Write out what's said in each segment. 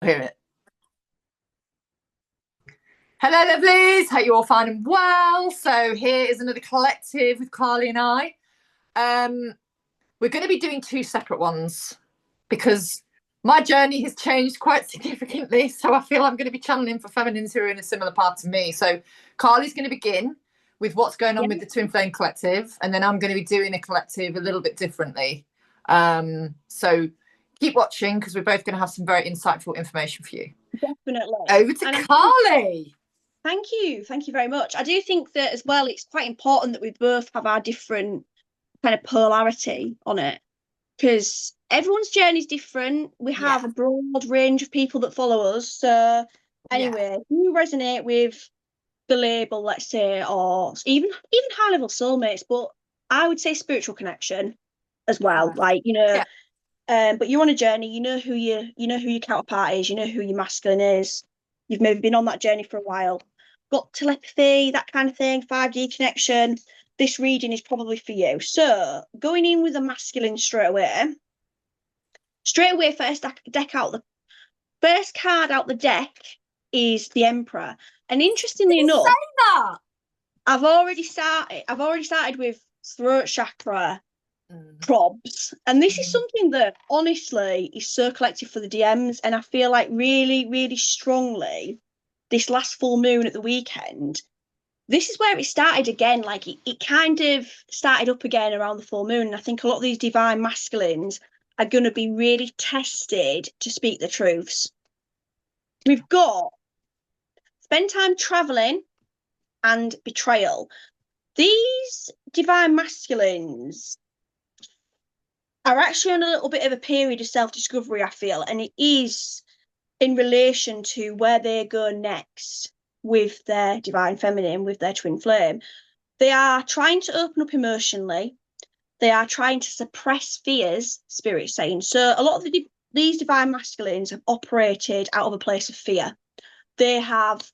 Hear it. Hello, lovelies. Hope you're all fine and well. So here is another collective with Carlie and I. Um, we're going to be doing two separate ones because my journey has changed quite significantly. So I feel I'm going to be channeling for feminines who are in a similar part to me. So Carlie's going to begin with what's going on Yeah, with the Twin Flame Collective, and then I'm going to be doing a collective a little bit differently. So keep watching because we're both going to have some very insightful information for you. definitely. Over to And I think, Carlie. thank you very much. I do think that as well, it's quite important that we both have our different kind of polarity on it because everyone's journey is different. We Yeah, have a broad range of people that follow us. So, yeah, anyway, if you resonate with the label, let's say, or even high level soulmates, but I would say spiritual connection as well. yeah. But you're on a journey. You know who your counterpart is. You know who your masculine is. You've maybe been on that journey for a while. Got telepathy, that kind of thing, 5D connection. This reading is probably for you. So going in with the masculine straight away. Straight away, the first card out the deck is the Emperor. And interestingly You enough, say that. I've already started with throat chakra Mm, probs. And this is mm. something that honestly is so collective for the DMs. And I feel like really, really strongly this last full moon at the weekend, this is where it started again. Like it kind of started up again around the full moon. And I think a lot of these divine masculines are going to be really tested to speak the truths. We've got spend time traveling and betrayal. These divine masculines are actually on a little bit of a period of self-discovery, I feel, and it is in relation to where they go next with their divine feminine, with their twin flame. They are trying to open up emotionally. They are trying to suppress fears, spirit saying. So a lot of these divine masculines have operated out of a place of fear. They have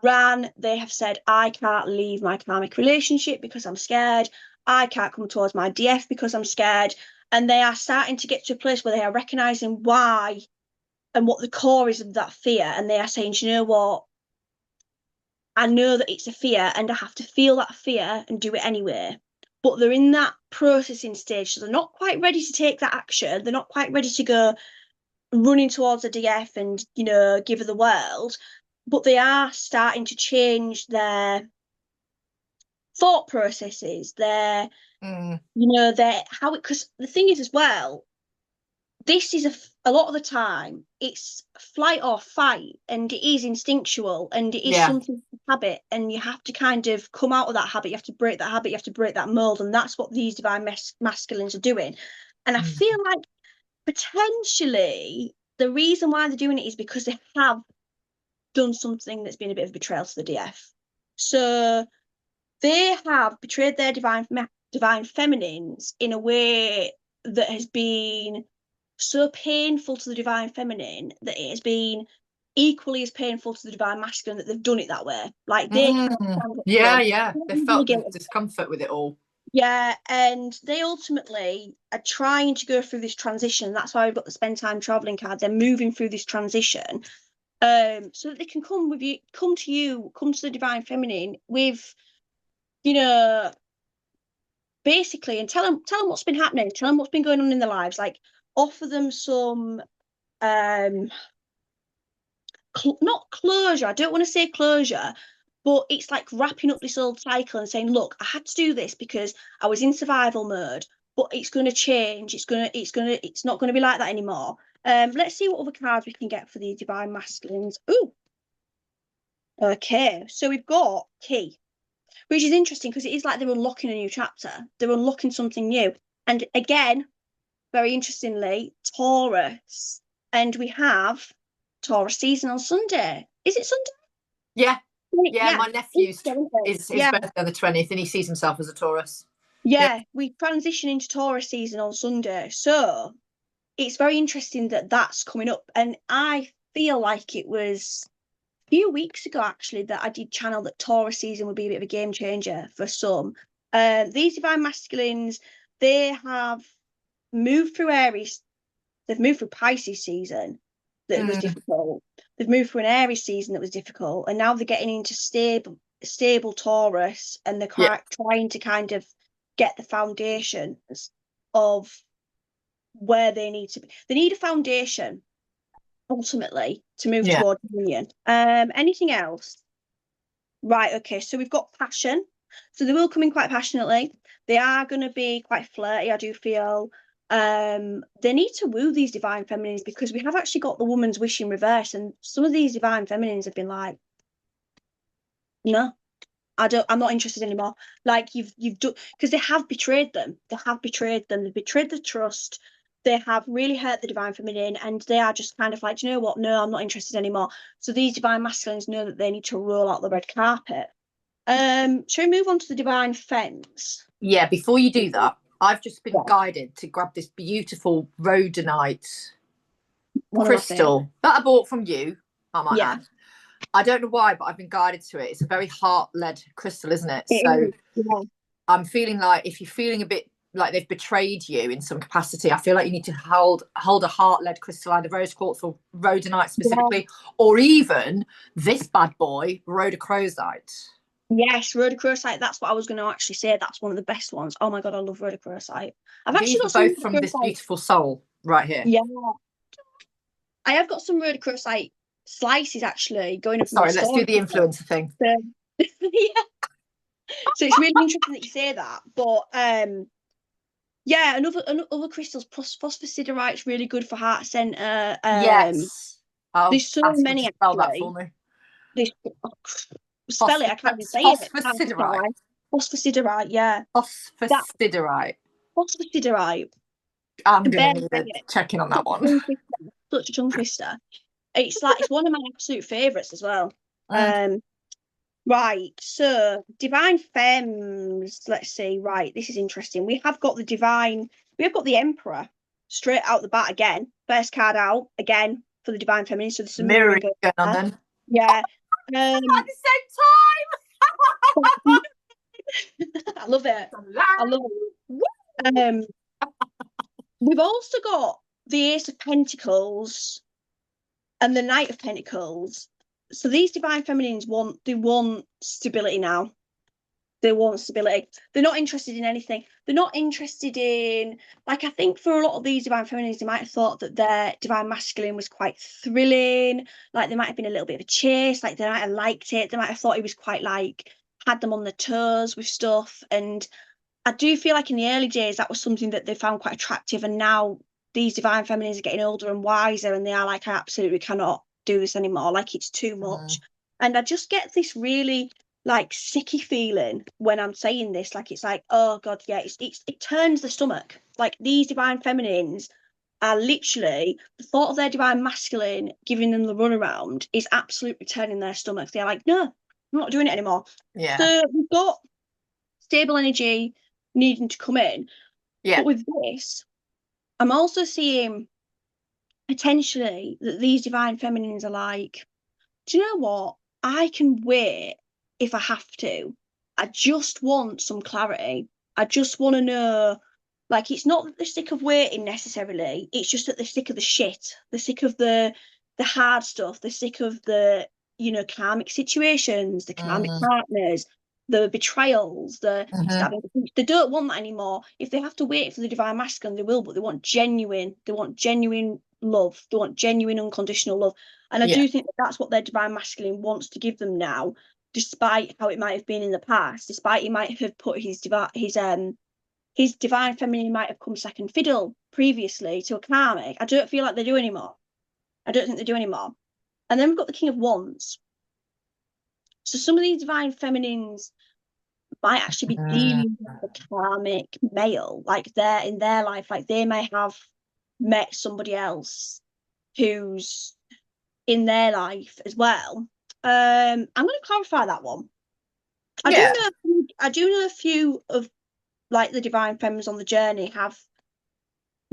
ran, they have said, I can't leave my karmic relationship because I'm scared. I can't come towards my DF because I'm scared. And they are starting to get to a place where they are recognizing why and what the core is of that fear. And they are saying, you know what? I know that it's a fear and I have to feel that fear and do it anyway. But they're in that processing stage. So they're not quite ready to take that action. They're not quite ready to go running towards a DF and, give her the world. But they are starting to change their thought processes, Mm. their how it, because the thing is as well, this is a lot of the time it's flight or fight and it is instinctual and it is Yeah. something habit and you have to kind of come out of that habit, you have to break that habit, you have to break that mold, and that's what these divine masculines are doing. And I Mm. feel like potentially the reason why they're doing it is because they have done something that's been a bit of betrayal to the DF. So they have betrayed their divine feminines in a way that has been so painful to the divine feminine that it has been equally as painful to the divine masculine that they've done it that way. Like they can't Mm. stand up to Yeah, them. yeah. They felt the discomfort with it all. Yeah, and they ultimately are trying to go through this transition. That's why we've got the spend time traveling card. They're moving through this transition, so that they can come to the divine feminine with, you know, basically, and tell them what's been happening, tell them what's been going on in their lives, like offer them some um not closure. I don't want to say closure, but it's like wrapping up this old cycle and saying, look, I had to do this because I was in survival mode, but it's going to change. It's not going to be like that anymore. Let's see what other cards we can get for the divine masculines. Ooh, okay. So we've got key, which is interesting because it is like they're unlocking a new chapter. They're unlocking something new. And again, very interestingly, Taurus. And we have Taurus season on Sunday. Is it Sunday? Yeah. Yeah, Yeah. my nephew's is his Yeah. birthday on the 20th and he sees himself as a Taurus. Yep. Yeah. We transition into Taurus season on Sunday. So it's very interesting that that's coming up. And I feel like it was a few weeks ago, actually, that I did channel that Taurus season would be a bit of a game changer for some. These divine masculines, they have moved through Aries, they've moved through Pisces season. that it was difficult. They've moved through an Aries season that was difficult, and now they're getting into stable Taurus, and they're trying to kind of get the foundations of where they need to be. They need a foundation ultimately to move towards union. Anything else? Right, okay, so we've got passion. So they will come in quite passionately. They are going to be quite flirty, I do feel. They need to woo these divine feminines, because we have actually got the woman's wish in reverse, and some of these divine feminines have been like, no, I'm not interested anymore. Like you've done, because they have betrayed them. They've betrayed the trust. They have really hurt the divine feminine, and they are just kind of like, do you know what? No, I'm not interested anymore. So these divine masculines know that they need to roll out the red carpet. Shall we move on to the divine femmes? Yeah, before you do that, I've just been guided to grab this beautiful rhodonite crystal that I bought from you, I might add. I don't know why, but I've been guided to it. It's a very heart-led crystal, isn't it? I'm feeling like, if you're feeling a bit like they've betrayed you in some capacity, I feel like you need to hold a heart-led crystal, either rose quartz or rhodonite specifically, or even this bad boy, rhodochrosite. Yes, rhodochrosite. That's what I was going to actually say. That's one of the best ones. Oh my god, I love rhodochrosite. These are both from this beautiful soul right here. Yeah, I have got some rhodochrosite slices actually going up. Sorry, let's do the influencer thing. Yeah. So it's really interesting that you say that. But yeah, other crystals, phosphosiderite's really good for heart center. Yes. There's so many. Spell that for me. Spell it. I can't even say it. Phosphosiderite. Phosphosiderite. Yeah. Phosphosiderite. Phosphosiderite. I'm gonna need a check-in on that one. Such a tongue twister. It's one of my absolute favourites as well. Right, so divine femmes. Let's see. Right, this is interesting. We have got the Emperor straight out the bat again. First card out again for the divine feminine. So there's some mirroring going on then. Yeah. At the same time. I love it. I love it. We've also got the Ace of Pentacles and the Knight of Pentacles. So these divine feminines want stability now. They want stability. They're not interested in anything. They're not interested in, like, I think for a lot of these divine feminines, they might have thought that their divine masculine was quite thrilling. Like, there might have been a little bit of a chase. Like, they might have liked it. They might have thought he was quite, like, had them on their toes with stuff. And I do feel like in the early days, that was something that they found quite attractive. And now these divine feminines are getting older and wiser, and they are like, I absolutely cannot do this anymore. Like, it's too much. And I just get this really, like, sicky feeling when I'm saying this. Like, it's like, oh god, yeah, it turns the stomach. Like, these divine feminines are literally, the thought of their divine masculine giving them the runaround is absolutely turning their stomach. They're like, no, I'm not doing it anymore. Yeah. So we've got stable energy needing to come in. Yeah. But with this, I'm also seeing potentially that these divine feminines are like, do you know what? I can wait if I have to. I just want some clarity. I just want to know, like, it's not that they're sick of waiting necessarily. It's just that they're sick of the shit. They're sick of the hard stuff. They're sick of the, karmic situations, the karmic partners, the betrayals, the stabbing. They don't want that anymore. If they have to wait for the divine masculine, they will, but they want genuine love. They want genuine unconditional love. And I do think that that's what their divine masculine wants to give them now, despite how it might have been in the past, despite he might have put his divine feminine might have come second fiddle previously to a karmic. I don't feel like they do anymore. I don't think they do anymore. And then we've got the King of Wands. So some of these divine feminines might actually be dealing with a karmic male, like they're in their life, like they may have met somebody else who's in their life as well. I'm going to clarify that one. I do know a few of, like, the divine femmes on the journey have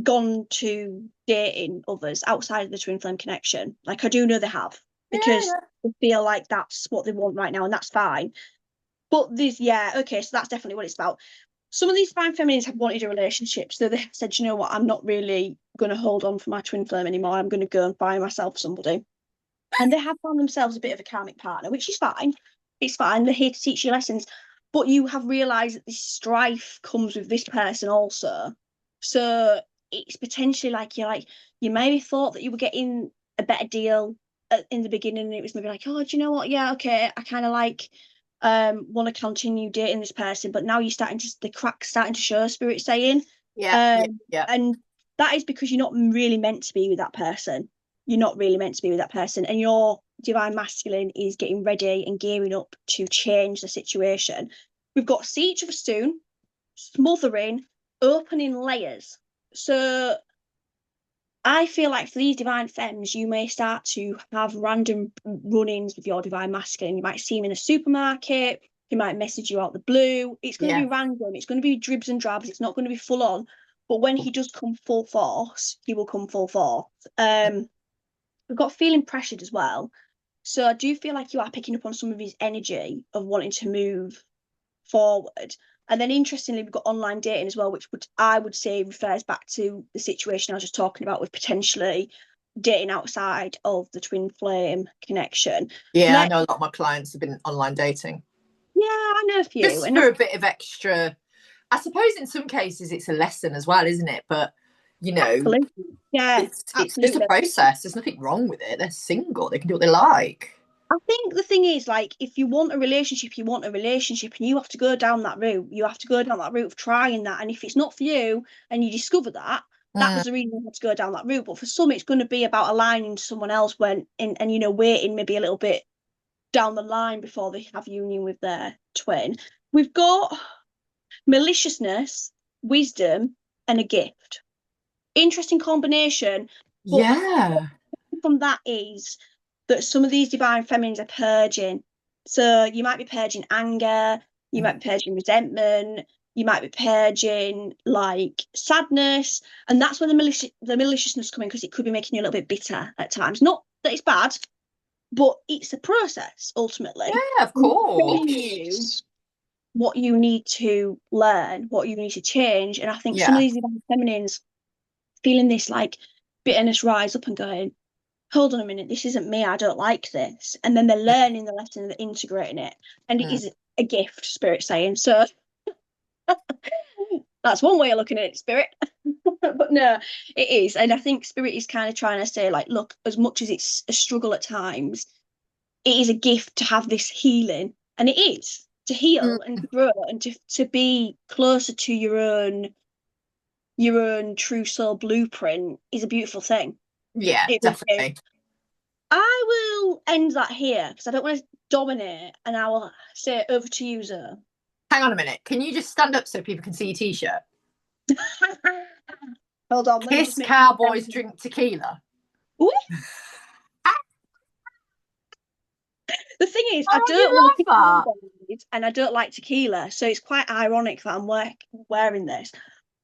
gone to dating others outside of the twin flame connection. Like, I do know they have, because they feel like that's what they want right now, and that's fine. But so that's definitely what it's about. some of these divine feminines have wanted a relationship, so they said, you know what, I'm not really going to hold on for my twin flame anymore. I'm going to go and find myself somebody. And they have found themselves a bit of a karmic partner, which is fine. It's fine. They're here to teach you lessons. But you have realised that this strife comes with this person also. So it's potentially like you maybe thought that you were getting a better deal in the beginning, and it was maybe like, oh, do you know what? Yeah, okay, I kind of like want to continue dating this person, but now you're starting to the cracks starting to show, spirit saying. Yeah. And that is because you're not really meant to be with that person. You're not really meant to be with that person, and your divine masculine is getting ready and gearing up to change the situation. We've got see each other soon, smothering, opening layers. So I feel like for these divine femmes, you may start to have random run-ins with your divine masculine. You might see him in a supermarket. He might message you out the blue. It's going to be random. It's going to be dribs and drabs. It's not going to be full on. But when he does come full force, he will come full force. We've got feeling pressured as well. So I do feel like you are picking up on some of his energy of wanting to move forward. And then interestingly, we've got online dating as well, which I would say refers back to the situation I was just talking about with potentially dating outside of the twin flame connection. Yeah, I know a lot of my clients have been online dating. Yeah, I know a few. Just for a bit of extra, I suppose in some cases it's a lesson as well, isn't it? But, you know, absolutely. Yeah, it's just a process. There's nothing wrong with it. They're single. They can do what they like. I think the thing is, like, if you want a relationship, you want a relationship, and you have to go down that route. You have to go down that route of trying that. And if it's not for you and you discover that, that was the reason you had to go down that route. But for some, it's going to be about aligning to someone else and you know, waiting maybe a little bit down the line before they have union with their twin. We've got maliciousness, wisdom, and a gift. Interesting combination. Yeah. From that is that some of these divine feminines are purging. So you might be purging anger, you might be purging resentment, you might be purging like sadness, and that's where the maliciousness coming, because it could be making you a little bit bitter at times. Not that it's bad, but it's a process ultimately. Yeah, of course. What you need to learn, what you need to change, and I think some of these divine feminines feeling this like bitterness rise up and going, hold on a minute, this isn't me, I don't like this. And then they're learning the lesson and they're integrating it. And it is a gift, spirit saying. So that's one way of looking at it, spirit. But no, it is. And I think spirit is kind of trying to say, like, look, as much as it's a struggle at times, it is a gift to have this healing. And it is to heal and to grow and to be closer to your own true soul blueprint is a beautiful thing. Yeah, definitely. I will end that here because I don't want to dominate, and I will say over to you, Zoe. Hang on a minute. Can you just stand up so people can see your t-shirt? Hold on. Kiss cowboys, drink tequila. The thing is, I don't want to cowboys and I don't like tequila, so it's quite ironic that I'm wearing this.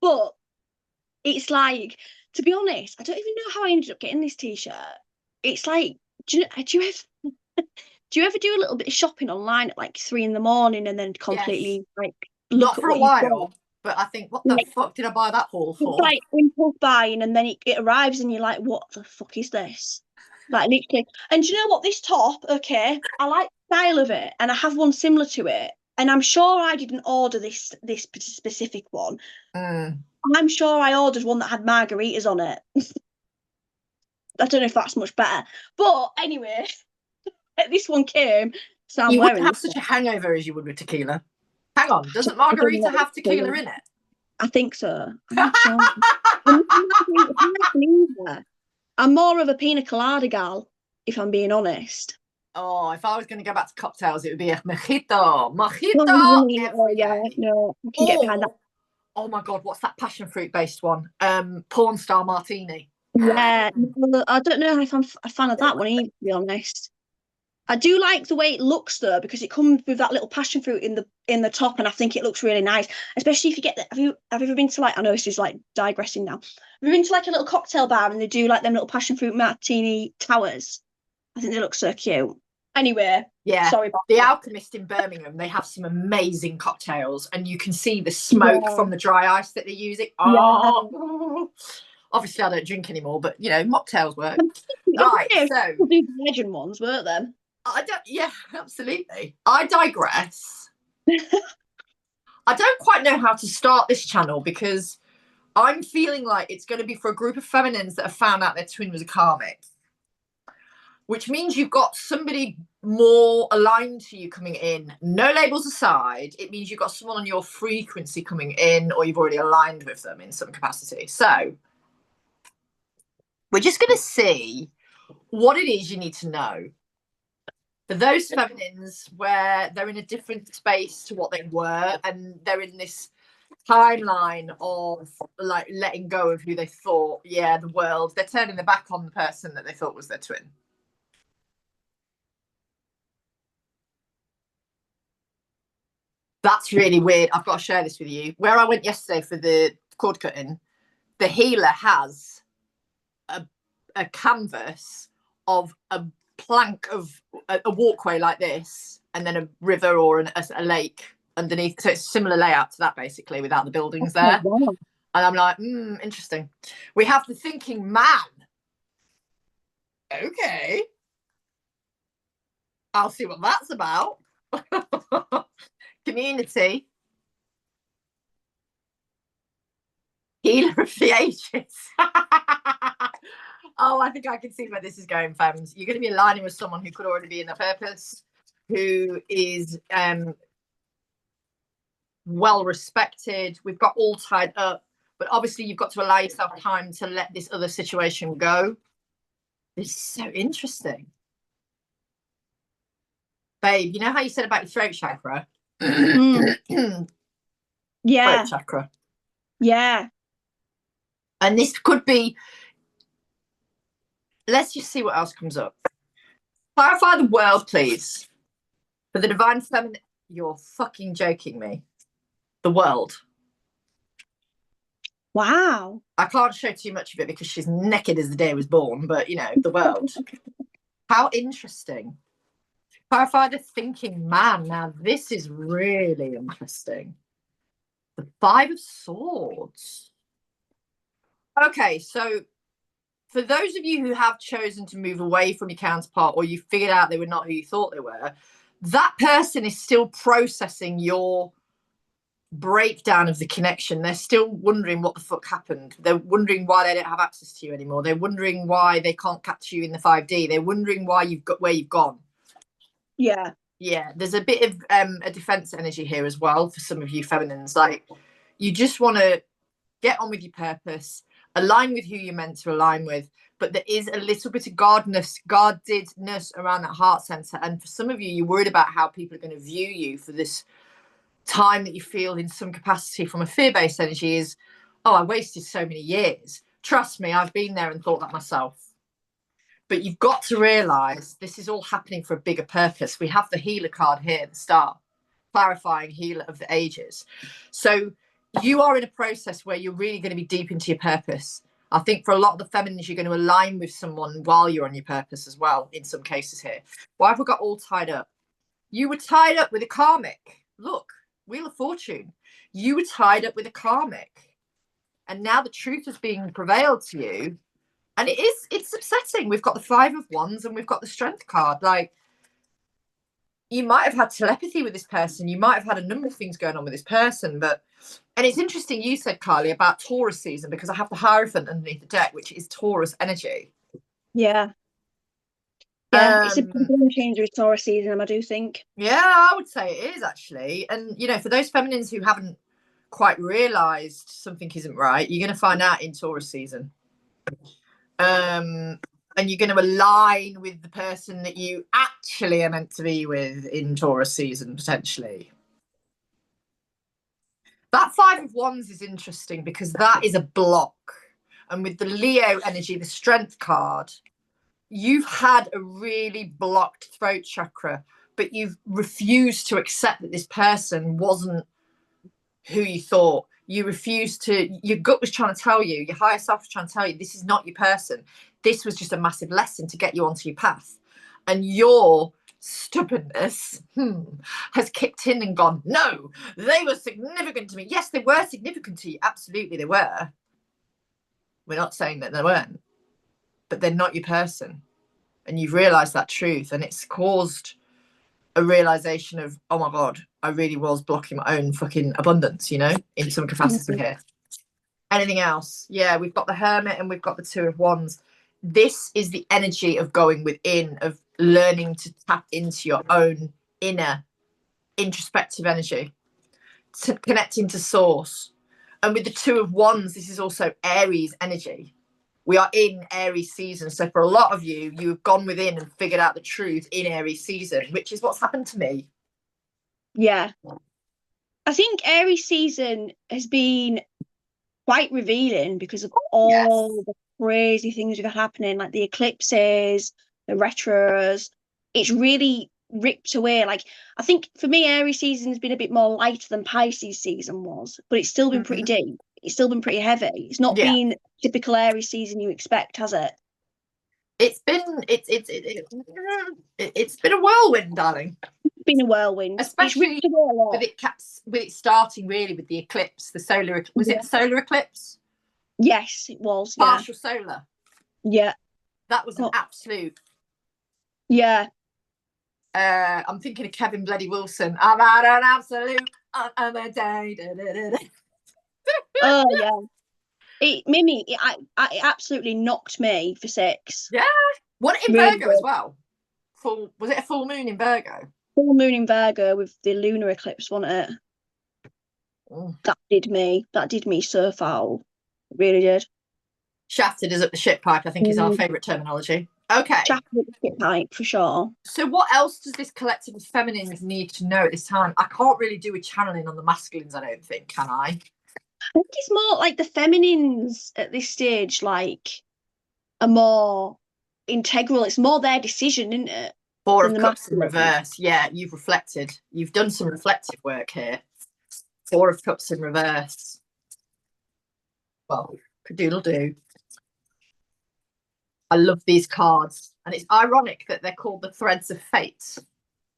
But it's like, to be honest, I don't even know how I ended up getting this t-shirt. It's like, do you ever do a little bit of shopping online at like 3 a.m. and then completely like look not at for what a while, but I think, what the fuck did I buy that haul for? It's like impulse buying, and then it arrives, and you're like, what the fuck is this? Like literally. And do you know what? This top, okay, I like the style of it, and I have one similar to it, and I'm sure I didn't order this specific one. I'm sure I ordered one that had margaritas on it. I don't know if that's much better, but anyway, this one came. So I'm you wearing wouldn't have such a hangover as you would with tequila. Hang on, doesn't margarita have tequila in it? I think so. I'm not sure. I'm more of a pina colada gal, if I'm being honest. Oh, if I was going to go back to cocktails, it would be a mojito. Yeah, no, I can get behind that. Oh my God, what's that passion fruit based one? Porn star martini. Yeah, I don't know if I'm a fan of that one either, to be honest. I do like the way it looks though, because it comes with that little passion fruit in the top, and I think it looks really nice. Especially if you get that. Have you ever been to, like, I know this is like digressing now. Have you been to like a little cocktail bar and they do like them little passion fruit martini towers? I think they look so cute. Anyway, Yeah. sorry about The that. Alchemist in Birmingham, they have some amazing cocktails, and you can see the smoke from the dry ice that they're using. Oh, obviously I don't drink anymore, but you know, mocktails work. Right, so the legend ones, weren't they? yeah, absolutely. I digress. I don't quite know how to start this channel because I'm feeling like it's going to be for a group of feminines that have found out their twin was a karmic, which means you've got somebody more aligned to you coming in. No labels aside, it means you've got someone on your frequency coming in, or you've already aligned with them in some capacity. So we're just going to see what it is you need to know. For those feminines where they're in a different space to what they were, and they're in this timeline of like letting go of who they thought, yeah, the world, they're turning their back on the person that they thought was their twin. That's really weird. I've got to share this with you. Where I went yesterday for the cord cutting, the healer has a canvas of a plank of a walkway like this, and then a river or a lake underneath. So it's a similar layout to that, basically, without the buildings there. Oh, wow. And I'm like, interesting. We have the thinking man. Okay. I'll see what that's about. Community. Healer of the ages. Oh, I think I can see where this is going, fams. You're going to be aligning with someone who could already be in a purpose, who is well respected. We've got all tied up, but obviously you've got to allow yourself time to let this other situation go. This is so interesting. Babe, you know how you said about your throat chakra? Yeah. Throat chakra. Yeah. And this could be, let's just see what else comes up. Clarify the world, please. For the divine feminine, you're fucking joking me. The world. Wow. I can't show too much of it because she's naked as the day was born, but you know, the world. How interesting. Clarify the thinking man. Now, this is really interesting. The 5 of Swords. Okay, so for those of you who have chosen to move away from your counterpart, or you figured out they were not who you thought they were, that person is still processing your breakdown of the connection. They're still wondering what the fuck happened. They're wondering why they don't have access to you anymore. They're wondering why they can't catch you in the 5D. They're wondering why you've got where you've gone. Yeah. Yeah, there's a bit of a defense energy here as well for some of you feminines. Like, you just want to get on with your purpose, align with who you're meant to align with, but there is a little bit of guardedness around that heart center. And for some of you, you're worried about how people are going to view you for this time that you feel in some capacity from a fear-based energy is, oh, I wasted so many years. Trust me, I've been there and thought that myself. But you've got to realize this is all happening for a bigger purpose. We have the healer card here at the start, clarifying healer of the ages. So you are in a process where you're really going to be deep into your purpose. I think for a lot of the feminines, you're going to align with someone while you're on your purpose as well, in some cases here. Why have we got all tied up? You were tied up with a karmic. Look, Wheel of Fortune. You were tied up with a karmic. And now the truth is being prevailed to you. And it's upsetting. We've got the 5 of Wands and we've got the Strength card. Like, you might have had telepathy with this person. You might have had a number of things going on with this person. And it's interesting you said, Carlie, about Taurus season, because I have the Hierophant underneath the deck, which is Taurus energy. Yeah. Yeah, it's a game changer with Taurus season, I do think. Yeah, I would say it is, actually. And, you know, for those feminines who haven't quite realised something isn't right, you're going to find out in Taurus season. And you're going to align with the person that you actually are meant to be with in Taurus season, potentially. That 5 of Wands is interesting because that is a block. And with the Leo energy, the Strength card, you've had a really blocked throat chakra, but you've refused to accept that this person wasn't who you thought. You refused to, your gut was trying to tell you, your higher self was trying to tell you, this is not your person. This was just a massive lesson to get you onto your path. And you're stubbornness has kicked in and gone, no, they were significant to me. Yes, they were significant to you. Absolutely, they were. We're not saying that they weren't, but they're not your person. And you've realised that truth, and it's caused a realisation of, oh my God, I really was blocking my own fucking abundance, you know, in some capacity here. Anything else? Yeah, we've got the Hermit and we've got the Two of Wands. This is the energy of going within, of learning to tap into your own inner introspective energy, to connecting to source. And with the Two of Wands, this is also Aries energy. We are in Aries season. So for a lot of you, you've gone within and figured out the truth in Aries season, which is what's happened to me. Yeah. I think Aries season has been quite revealing because of all the crazy things we've had happening, like the eclipses, the retros. It's really ripped away. Like, I think for me, Aries season has been a bit more lighter than Pisces season was, but it's still been pretty deep. It's still been pretty heavy. It's not been typical Aries season you expect, has it? It's been it's been a whirlwind, darling. It's been a whirlwind, especially with it starting really with the eclipse, the solar. Was it a solar eclipse? Yes, it was. Partial solar. Yeah, that was an absolute. Yeah. I'm thinking of Kevin Bloody Wilson. I've had an absolute other day. Oh yeah. It Mimi, it absolutely knocked me for 6. Yeah. What in really Virgo good. As well? Was it a full moon in Virgo? Full moon in Virgo with the lunar eclipse, wasn't it? Oh. That did me so foul. It really did. Shafted us up the shit pipe, I think is our favourite terminology. Okay. Shafted up the shit pipe, for sure. So what else does this collective of feminines need to know at this time? I can't really do a channeling on the masculines, I don't think, can I? I think it's more like the feminines at this stage, like, are more integral. It's more their decision, isn't it? Four of Cups in reverse. Yeah, you've reflected. You've done some reflective work here. Four of Cups in reverse. Well, cadoodle-doo. I love these cards. And it's ironic that they're called the Threads of Fate.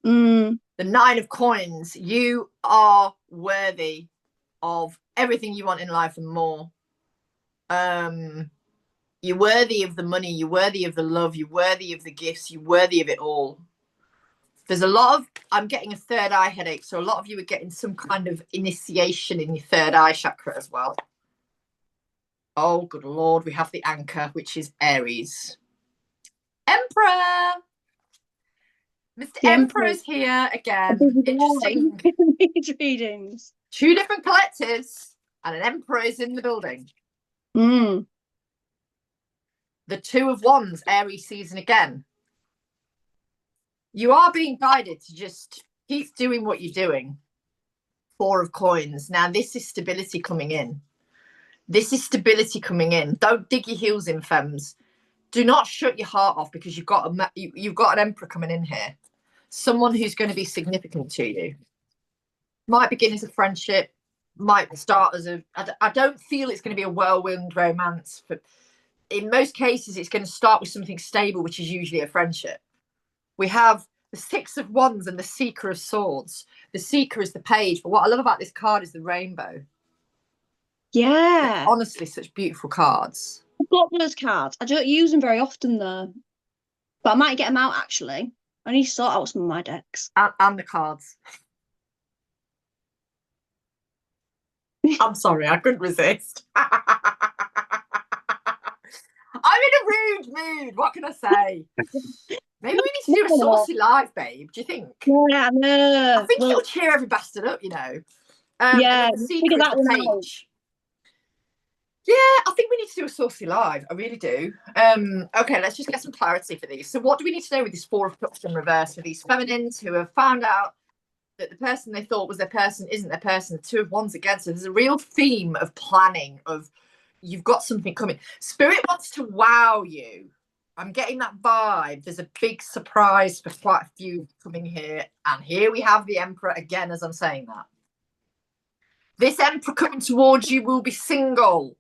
The Nine of Coins. You are worthy of everything you want in life and more. You're worthy of the money. You're worthy of the love. You're worthy of the gifts. You're worthy of it all. There's a lot of, I'm getting a third eye headache. So a lot of you are getting some kind of initiation in your third eye chakra as well. Oh, good Lord. We have the anchor, which is Aries. Emperor. Mr. Emperor's here again. Interesting. Readings. 2 different collectives and an Emperor is in the building. The Two of Wands, Aries season again. You are being guided to just keep doing what you're doing. 4 of Coins. Now, this is stability coming in. This is stability coming in. Don't dig your heels in, femmes. Do not shut your heart off because you've got an Emperor coming in here. Someone who's going to be significant to you. Might begin as a friendship. Might start as a... I don't feel it's going to be a whirlwind romance. But in most cases, it's going to start with something stable, which is usually a friendship. We have the 6 of Wands and the Seeker of Swords. The Seeker is the page. But what I love about this card is the rainbow. Yeah. They're honestly, such beautiful cards. I've got those cards. I don't use them very often, though. But I might get them out, actually. I need to sort out some of my decks. And the cards. I'm sorry, I couldn't resist. I'm in a rude mood. What can I say? Maybe we need to do a saucy live, babe. Do you think? Yeah, no. I think it'll cheer every bastard up, you know. Yeah, figure that one out. Yeah, I think we need to do a saucy live. I really do. Okay, let's just get some clarity for these. So what do we need to know with this 4 of Cups in reverse for these feminines who have found out that the person they thought was their person isn't their person? The 2 of Wands again. So there's a real theme of planning, of you've got something coming. Spirit wants to wow you. I'm getting that vibe. There's a big surprise for quite a few coming here. And here we have the Emperor again as I'm saying that. This Emperor coming towards you will be single.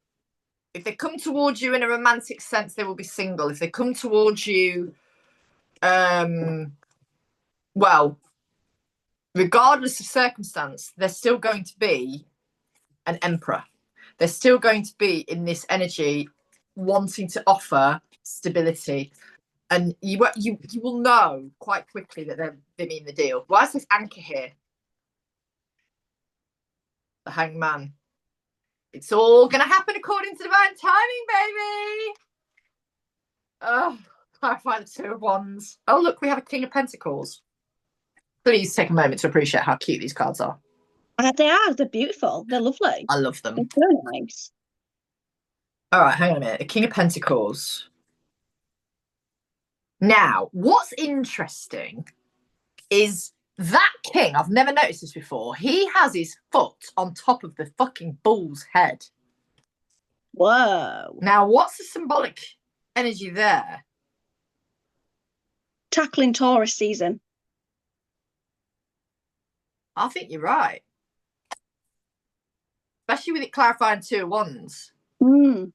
If they come towards you in a romantic sense, they will be single. If they come towards you Well, regardless of circumstance, there's still going to be an emperor. They're still going to be in this energy wanting to offer stability. And you will know quite quickly that they mean the deal. Why is this anchor here? The hangman. It's all going to happen according to divine timing, baby. Oh, clarify the Two of Wands. Oh, look, we have a King of Pentacles. Please take a moment to appreciate how cute these cards are. They are. They're beautiful. They're lovely. I love them. They're so nice. All right, hang on a minute. The King of Pentacles. Now, what's interesting is that king, I've never noticed this before, he has his foot on top of the fucking bull's head. Whoa. Now, what's the symbolic energy there? Tackling Taurus season. I think you're right. Especially with it clarifying Two of Wands. Mm.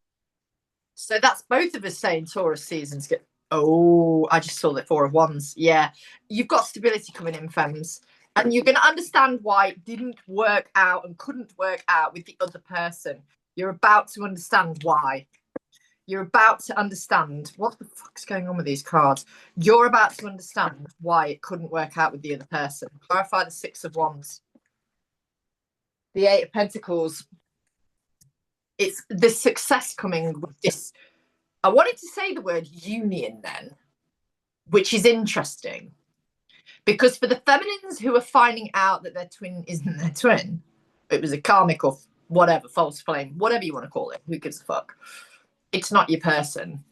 So that's both of us saying Taurus seasons get. Oh, I just saw the Four of Wands. Yeah, you've got stability coming in, femmes. And you're going to understand why it didn't work out and couldn't work out with the other person. You're about to understand why. You're about to understand what the fuck's going on with these cards. You're about to understand why it couldn't work out with the other person. Clarify the Six of Wands. The Eight of Pentacles. It's the success coming with this. I wanted to say the word union then, which is interesting. Because for the feminines who are finding out that their twin isn't their twin, it was a karmic or whatever, false flame, whatever you want to call it, who gives a fuck? It's not your person.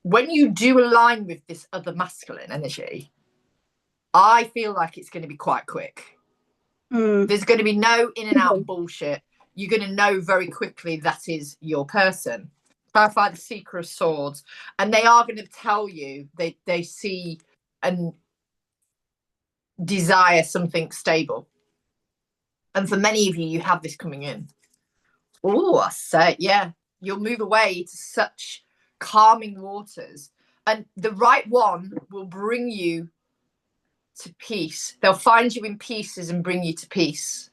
When you do align with this other masculine energy, I feel like it's going to be quite quick. There's going to be no in and out bullshit. You're going to know very quickly that is your person. Clarify the Seeker of Swords. And they are going to tell you they see and desire something stable. And for many of you, you have this coming in. Oh, I say, yeah. You'll move away to such calming waters. And the right one will bring you to peace. They'll find you in pieces and bring you to peace.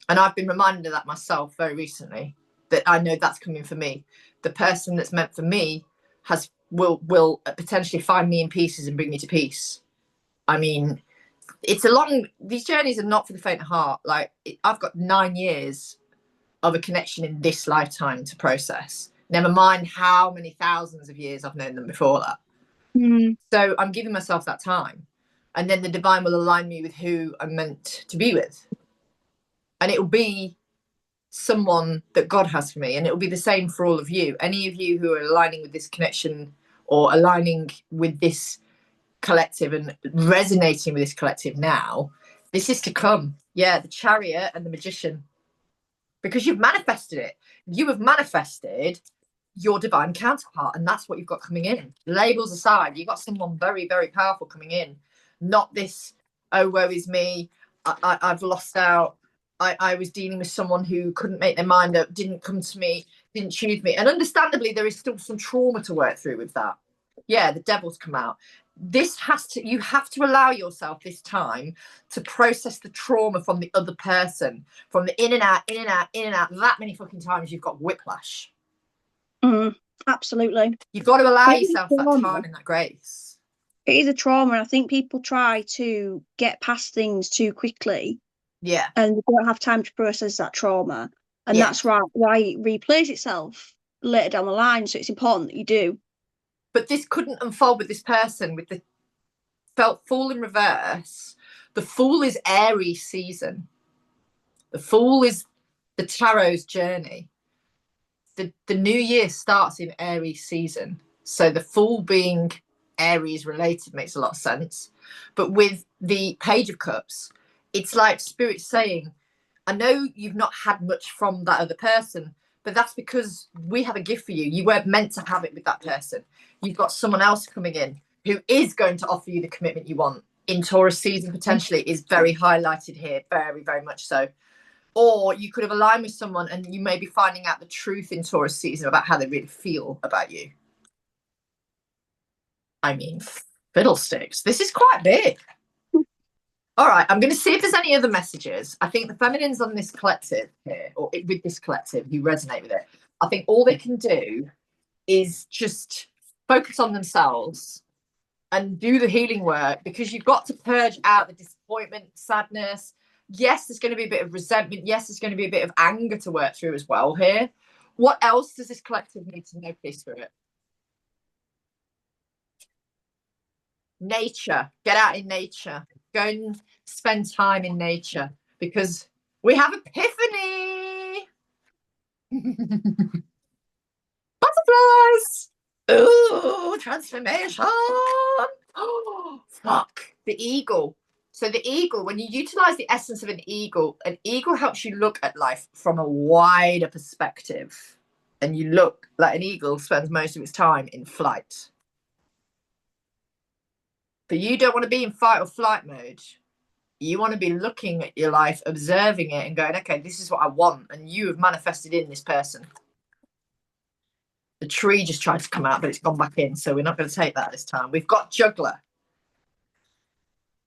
And I've been reminded of that myself very recently, that I know that's coming for me. The person that's meant for me will potentially find me in pieces and bring me to peace. I mean, these journeys are not for the faint of heart. Like, I've got 9 years of a connection in this lifetime to process. Never mind how many thousands of years I've known them before that. So I'm giving myself that time. And then the divine will align me with who I'm meant to be with. And it will be someone that God has for me. And it will be the same for all of you. Any of you who are aligning with this connection or aligning with this collective and resonating with this collective now, this is to come. Yeah, the Chariot and the Magician. Because you've manifested it. You have manifested your divine counterpart. And that's what you've got coming in. Labels aside, you've got someone very, very powerful coming in. Not this, oh, woe is me. I've lost out. I was dealing with someone who couldn't make their mind up, didn't come to me, didn't choose me. And understandably, there is still some trauma to work through with that. Yeah, the devil's come out. You have to allow yourself this time to process the trauma from the other person, from the in and out, in and out, in and out. That many fucking times you've got whiplash. Absolutely. You've got to allow yourself that time and that grace. It is a trauma, and I think people try to get past things too quickly. Yeah. And they don't have time to process that trauma. And that's why it replays itself later down the line. So it's important that you do. But this couldn't unfold with this person with the felt Fool in reverse. The Fool is Aries season. The Fool is the Tarot's journey. The new year starts in Aries season. So the Fool being Aries related makes a lot of sense. But with the Page of Cups, it's like Spirit saying, I know you've not had much from that other person, but that's because we have a gift for you. You weren't meant to have it with that person. You've got someone else coming in who is going to offer you the commitment you want. In Taurus season, potentially, is very highlighted here, very, very much so. Or you could have aligned with someone and you may be finding out the truth in Taurus season about how they really feel about you. I mean, Fiddlesticks. This is quite big. All right, I'm going to see if there's any other messages. I think the feminines on this collective here, or with this collective who resonate with it, I think all they can do is just focus on themselves and do the healing work, because you've got to purge out the disappointment, sadness. Yes, there's going to be a bit of resentment. Yes, there's going to be a bit of anger to work through as well here. What else does this collective need to know, please, through it? Nature. Get out in nature. Go and spend time in nature, because we have epiphany. Butterflies. Ooh, transformation. Oh, fuck. The eagle. So the eagle, when you utilize the essence of an eagle helps you look at life from a wider perspective. And you look like an eagle spends most of its time in flight. But you don't want to be in fight or flight mode. You want to be looking at your life, observing it, and going, okay, this is what I want. And you have manifested in this person. The tree just tried to come out, but it's gone back in. So we're not going to take that this time. We've got juggler.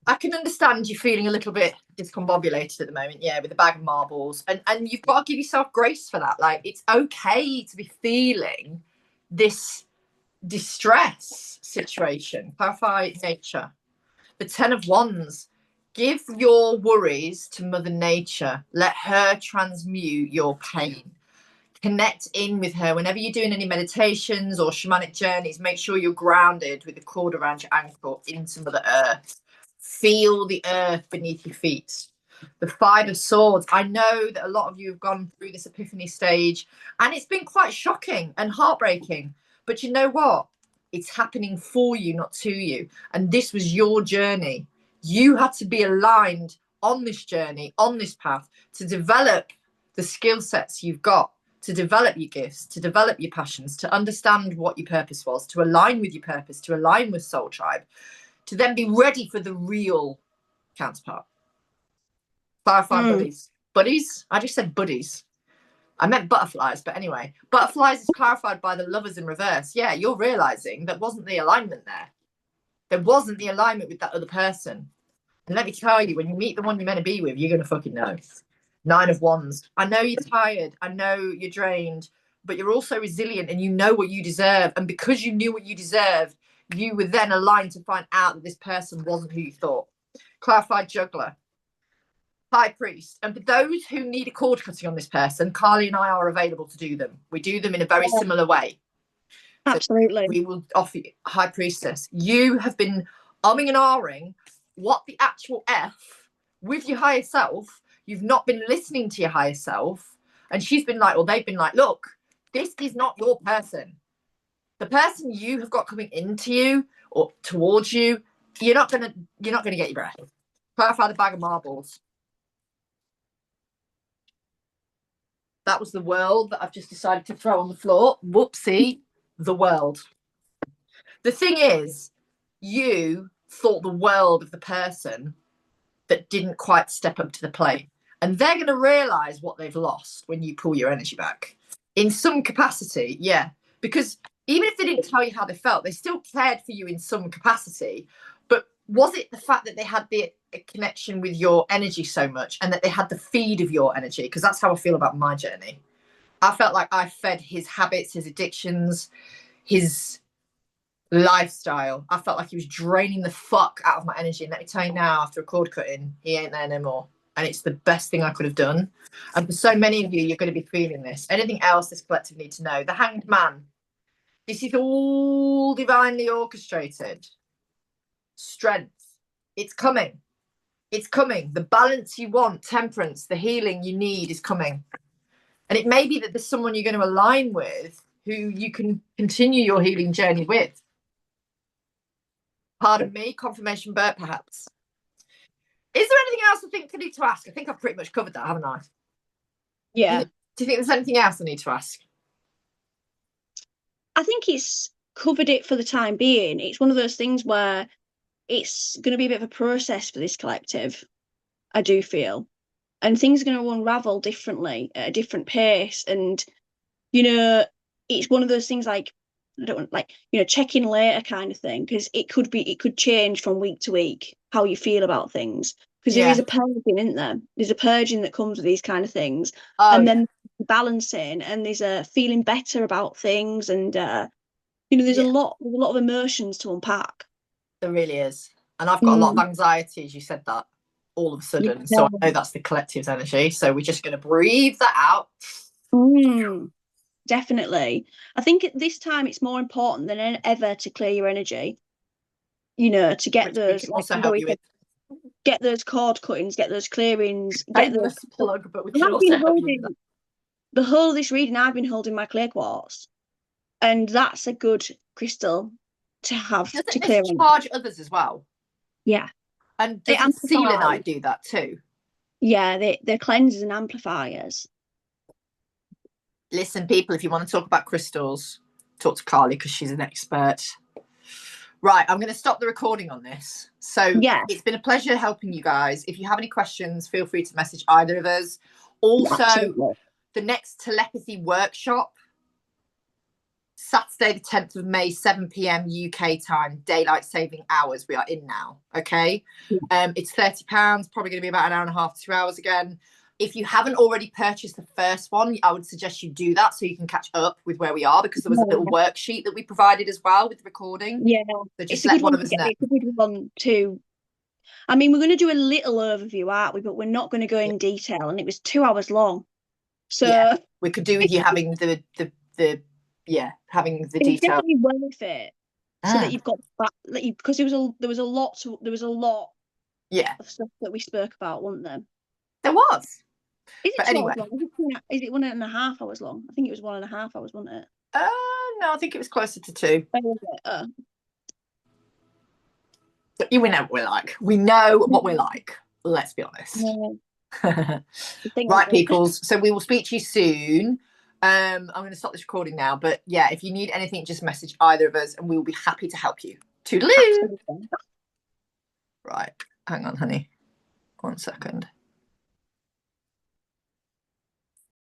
I can understand you feeling a little bit discombobulated at the moment, yeah, with a bag of marbles. And you've got to give yourself grace for that. Like, it's okay to be feeling this distress situation. Clarify nature. The 10 of Wands. Give your worries to Mother Nature. Let her transmute your pain. Connect in with her. Whenever you're doing any meditations or shamanic journeys, make sure you're grounded with the cord around your ankle into Mother Earth. Feel the earth beneath your feet. The 5 of Swords. I know that a lot of you have gone through this epiphany stage, and it's been quite shocking and heartbreaking. But you know what? It's happening for you, not to you. And this was your journey. You had to be aligned on this journey, on this path, to develop the skill sets you've got, to develop your gifts, to develop your passions, to understand what your purpose was, to align with your purpose, to align with Soul Tribe, to then be ready for the real counterpart. Firefly buddies. Buddies? I just said buddies. I meant butterflies, but anyway. Butterflies is clarified by the lovers in reverse. Yeah, you're realizing that wasn't the alignment there. There wasn't the alignment with that other person. And let me tell you, when you meet the one you're meant to be with, you're going to fucking know. 9 of Wands. I know you're tired. I know you're drained, but you're also resilient and you know what you deserve. And because you knew what you deserved, you were then aligned to find out that this person wasn't who you thought. Clarified juggler. High priest. And for those who need a cord cutting on this person, Carlie and I are available to do them. We do them in a very similar way. Absolutely. So we will offer you, high priestess. You have been umming and ahhing what the actual F with your higher self. You've not been listening to your higher self. And she's been like, or they've been like, look, this is not your person. The person you have got coming into you or towards you, you're not gonna get your breath. Clarify the bag of marbles. That was the world that I've just decided to throw on the floor. Whoopsie, the world. The thing is, you thought the world of the person that didn't quite step up to the plate. And they're going to realize what they've lost when you pull your energy back. In some capacity, yeah. Because even if they didn't tell you how they felt, they still cared for you in some capacity. But was it the fact that they had the connection with your energy so much and that they had the feed of your energy? Because that's how I feel about my journey. I felt like I fed his habits, his addictions, his lifestyle. I felt like he was draining the fuck out of my energy. And let me tell you now, after a cord cutting, he ain't there no more. And it's the best thing I could have done. And for so many of you, you're going to be feeling this. Anything else this collective needs to know? The Hanged Man. This is all divinely orchestrated. Strength. It's coming. It's coming. The balance you want, temperance, the healing you need is coming. And it may be that there's someone you're going to align with who you can continue your healing journey with. Pardon me, confirmation burp, perhaps. Is there anything else I think I need to ask? I think I've pretty much covered that, haven't I? Yeah. Do you think there's anything else I need to ask? I think it's covered it for the time being. It's one of those things where it's going to be a bit of a process for this collective, I do feel. And things are going to unravel differently at a different pace. And, you know, it's one of those things like I don't want like, you know, check in later kind of thing, because it could change from week to week how you feel about things. Because there Yeah. is a purging, isn't there? There's a purging that comes with these kind of things. Oh, And yeah. then balancing, and there's a feeling better about things, and you know, there's Yeah. a lot of emotions to unpack. There really is. And I've got a lot of Mm. anxiety, as you said that, all of a Yeah. sudden. So I know that's the collective's energy. So we're just going to breathe that out. Mm. Definitely. I think at this time it's more important than ever to clear your energy, you know, to get Which we those, can like also help Zoe you said, with. get those cord cuttings, get those clearings, get those. Shameless plug, but we can I've been also help you with that. holding the whole of this reading, I've been holding my clear quartz, and that's a good crystal to have Does to it clear. discharge others as well? Yeah. And It does the amplifies. selenite do that too? Yeah, they're cleansers and amplifiers. Listen, people, if you want to talk about crystals, talk to Carlie because she's an expert. Right, I'm going to stop the recording on this. So Yeah. it's been a pleasure helping you guys. If you have any questions, feel free to message either of us. Also, Absolutely. the next telepathy workshop, Saturday, the 10th of May, 7 p.m. UK time, daylight saving hours. We are in now. Okay. It's £30, probably going to be about an hour and a half, 2 hours again. If you haven't already purchased the first one, I would suggest you do that so you can catch up with where we are, because there was a little worksheet that we provided as well with the recording. Yeah. So It's just a let good one one of to us get. know. It's a good one to. I mean, we're going to do a little overview, aren't we? But we're not going to go in detail. And it was 2 hours long. So yeah, we could do with you having the having the it's detail. definitely worth it. So that you've got that, because there was a lot of stuff that we spoke about, wasn't there? There was. Is it But 2 anyway. hours long? Is it 1.5 hours long? I think it was 1.5 hours, wasn't it? No, I think it was closer to 2. Oh. We know what we're like. We know what we're like. Let's be honest. Yeah. Right, peoples. So we will speak to you soon. I'm going to stop this recording now. But yeah, if you need anything, just message either of us and we will be happy to help you. Toodaloo. Right. Hang on, honey. 1 second.